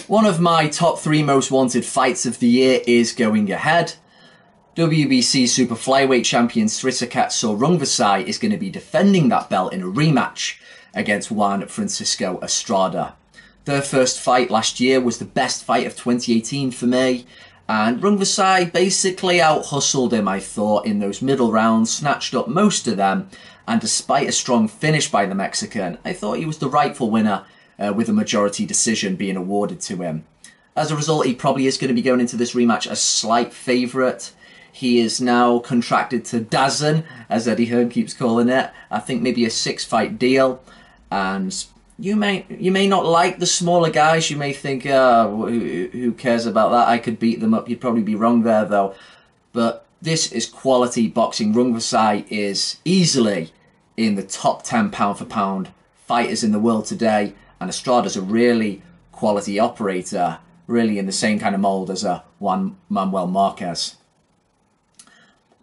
One of my top 3 most wanted fights of the year is going ahead. WBC Super Flyweight champion Srisaket Rungvisai is going to be defending that belt in a rematch against Juan Estrada. Their first fight last year was the best fight of 2018 for me, and Rungvisai basically out-hustled him, I thought, in those middle rounds, snatched up most of them, and despite a strong finish by the Mexican, I thought he was the rightful winner, with a majority decision being awarded to him. As a result, he probably is going to be going into this rematch a slight favourite. He is now contracted to DAZN, as Eddie Hearn keeps calling it. I think maybe a 6-fight deal. And you may not like the smaller guys. You may think, oh, who cares about that? I could beat them up. You'd probably be wrong there, though. But this is quality boxing. Rungvisai is easily in the top 10 pound-for-pound fighters in the world today. And Estrada's a really quality operator, really in the same kind of mould as a Juan Manuel Marquez.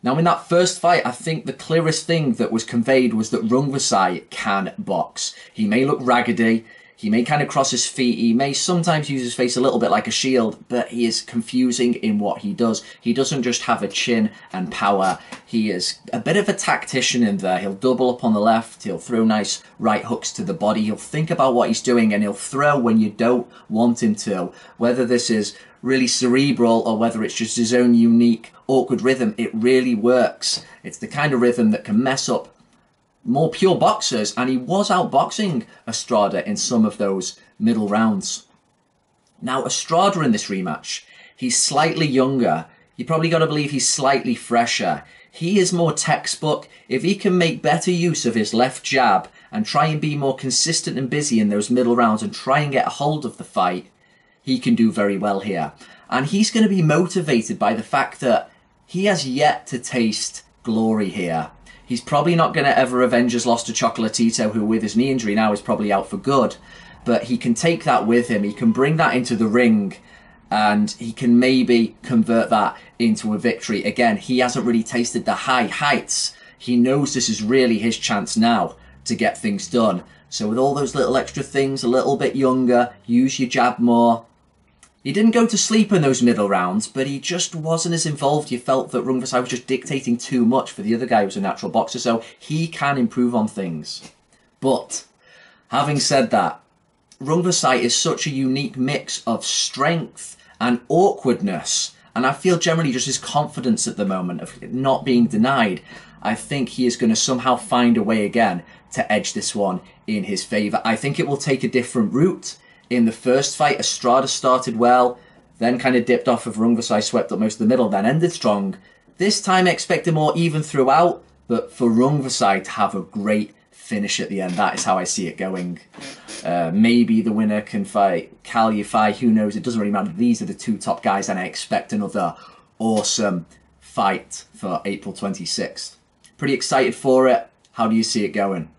Now, in that first fight, I think the clearest thing that was conveyed was that Rungvisai can box. He may look raggedy, he may kind of cross his feet, he may sometimes use his face a little bit like a shield, but he is confusing in what he does. He doesn't just have a chin and power. He is a bit of a tactician in there. He'll double up on the left, he'll throw nice right hooks to the body, he'll think about what he's doing, and he'll throw when you don't want him to. Whether this is really cerebral or whether it's just his own unique awkward rhythm, it really works. It's the kind of rhythm that can mess up more pure boxers, and he was outboxing Estrada in some of those middle rounds. Now, Estrada in this rematch, he's slightly younger. You probably got to believe he's slightly fresher. He is more textbook. If he can make better use of his left jab and try and be more consistent and busy in those middle rounds and try and get a hold of the fight, he can do very well here. And he's going to be motivated by the fact that he has yet to taste glory here. He's probably not going to ever avenge his loss to Chocolatito, who with his knee injury now is probably out for good. But he can take that with him. He can bring that into the ring, and he can maybe convert that into a victory. Again, he hasn't really tasted the high heights. He knows this is really his chance now to get things done. So with all those little extra things, a little bit younger, use your jab more. He didn't go to sleep in those middle rounds, but he just wasn't as involved. You felt that Rungvisai was just dictating too much for the other guy who's a natural boxer, so he can improve on things. But, having said that, Rungvisai is such a unique mix of strength and awkwardness, and I feel generally just his confidence at the moment of not being denied. I think he is going to somehow find a way again to edge this one in his favour. I think it will take a different route. In the first fight, Estrada started well, then kind of dipped off of Rungvisai, swept up most of the middle, then ended strong. This time, expect him more even throughout, but for Rungvisai to have a great finish at the end, that is how I see it going. Maybe the winner can fight Yafai, who knows, it doesn't really matter. These are the 2 top guys, and I expect another awesome fight for April 26th. Pretty excited for it. How do you see it going?